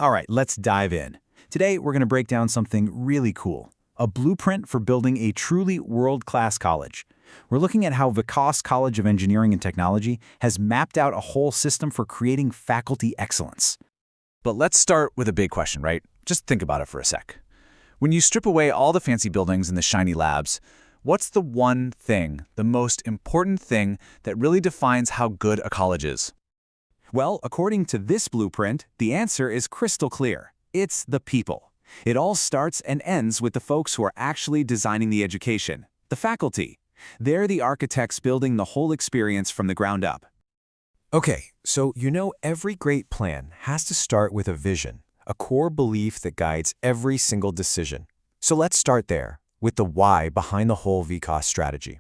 All right, let's dive in. Today, we're going to break down something really cool, a blueprint for building a truly world-class college. We're looking at how Vikas College of Engineering and Technology has mapped out a whole system for creating faculty excellence. But let's start with a big question, right? Just think about it for a sec. When you strip away all the fancy buildings and the shiny labs, what's the one thing, the most important thing that really defines how good a college is? Well, according to this blueprint, the answer is crystal clear. It's the people. It all starts and ends with the folks who are actually designing the education, the faculty. They're the architects building the whole experience from the ground up. Okay, so every great plan has to start with a vision, a core belief that guides every single decision. So let's start there, with the why behind the whole Vikas strategy.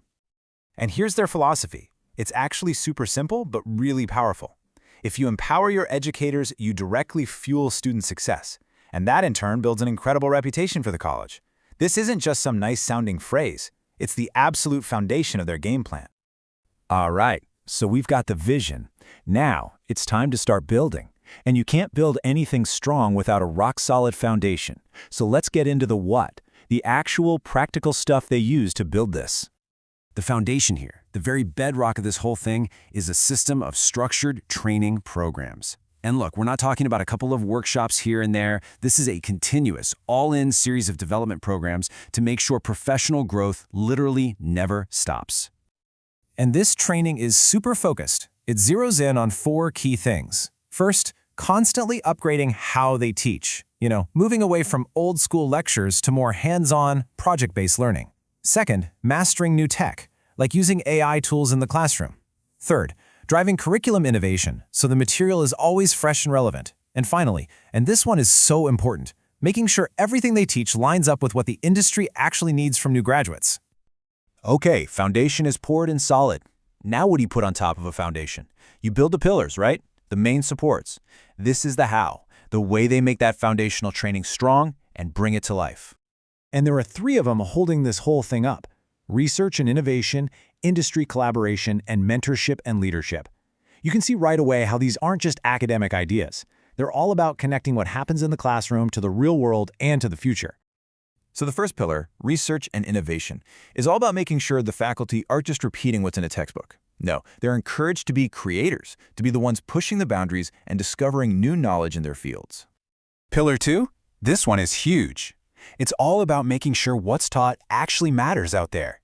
And here's their philosophy. It's actually super simple, but really powerful. If you empower your educators, you directly fuel student success. And that in turn builds an incredible reputation for the college. This isn't just some nice-sounding phrase. It's the absolute foundation of their game plan. All right, so we've got the vision. Now, it's time to start building. And you can't build anything strong without a rock-solid foundation. So let's get into the what, the actual practical stuff they use to build this. The foundation here, the very bedrock of this whole thing, is a system of structured training programs. And look, we're not talking about a couple of workshops here and there. This is a continuous, all-in series of development programs to make sure professional growth literally never stops. And this training is super focused. It zeroes in on 4 key things. First, constantly upgrading how they teach. Moving away from old-school lectures to more hands-on, project-based learning. Second, mastering new tech, like using AI tools in the classroom. Third, driving curriculum innovation so the material is always fresh and relevant. And finally, and this one is so important, making sure everything they teach lines up with what the industry actually needs from new graduates. Okay, foundation is poured and solid. Now what do you put on top of a foundation? You build the pillars, right? The main supports. This is the how, the way they make that foundational training strong and bring it to life. And there are 3 of them holding this whole thing up: research and innovation, industry collaboration, and mentorship and leadership. You can see right away how these aren't just academic ideas. They're all about connecting what happens in the classroom to the real world and to the future. So the first pillar, research and innovation, is all about making sure the faculty aren't just repeating what's in a textbook. No, they're encouraged to be creators, to be the ones pushing the boundaries and discovering new knowledge in their fields. Pillar 2? This one is huge. It's all about making sure what's taught actually matters out there.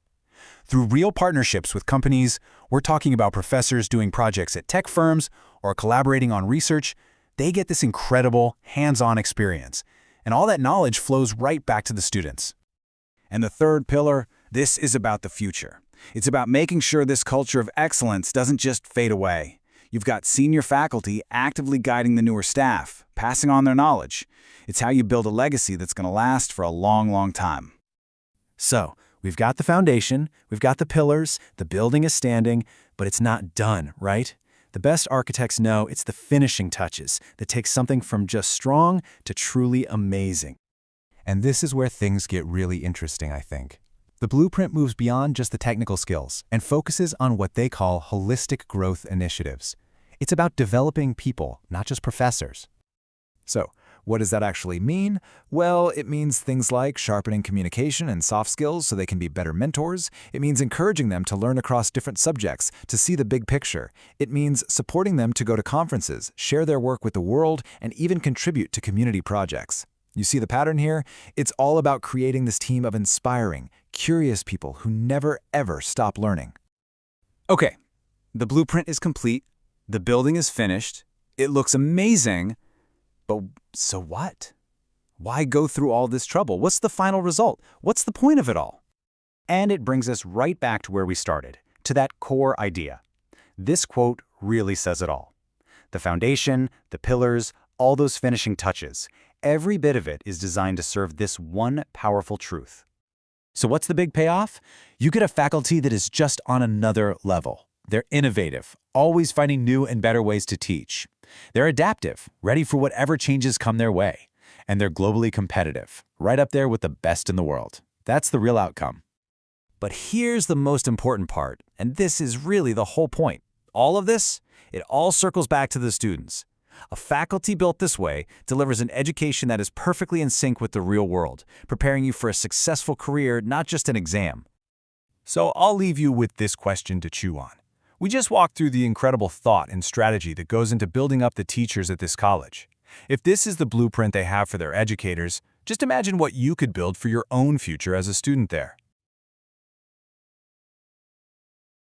Through real partnerships with companies, we're talking about professors doing projects at tech firms or collaborating on research, they get this incredible hands-on experience. And all that knowledge flows right back to the students. And the third pillar, this is about the future. It's about making sure this culture of excellence doesn't just fade away. You've got senior faculty actively guiding the newer staff, passing on their knowledge. It's how you build a legacy that's going to last for a long, long time. So, we've got the foundation, we've got the pillars, the building is standing, but it's not done, right? The best architects know it's the finishing touches that take something from just strong to truly amazing. And this is where things get really interesting, I think. The blueprint moves beyond just the technical skills and focuses on what they call holistic growth initiatives. It's about developing people, not just professors. So, what does that actually mean? Well, it means things like sharpening communication and soft skills so they can be better mentors. It means encouraging them to learn across different subjects, to see the big picture. It means supporting them to go to conferences, share their work with the world, and even contribute to community projects. You see the pattern here? It's all about creating this team of inspiring, curious people who never ever stop learning. Okay, the blueprint is complete, the building is finished, it looks amazing, but so what? Why go through all this trouble? What's the final result? What's the point of it all? And it brings us right back to where we started, to that core idea. This quote really says it all. The foundation, the pillars, all those finishing touches, every bit of it is designed to serve this one powerful truth. So what's the big payoff? You get a faculty that is just on another level. They're innovative, always finding new and better ways to teach. They're adaptive, ready for whatever changes come their way. And they're globally competitive, right up there with the best in the world. That's the real outcome. But here's the most important part, and this is really the whole point. All of this, it all circles back to the students. A faculty built this way delivers an education that is perfectly in sync with the real world, preparing you for a successful career, not just an exam. So I'll leave you with this question to chew on. We just walked through the incredible thought and strategy that goes into building up the teachers at this college. If this is the blueprint they have for their educators, just imagine what you could build for your own future as a student there.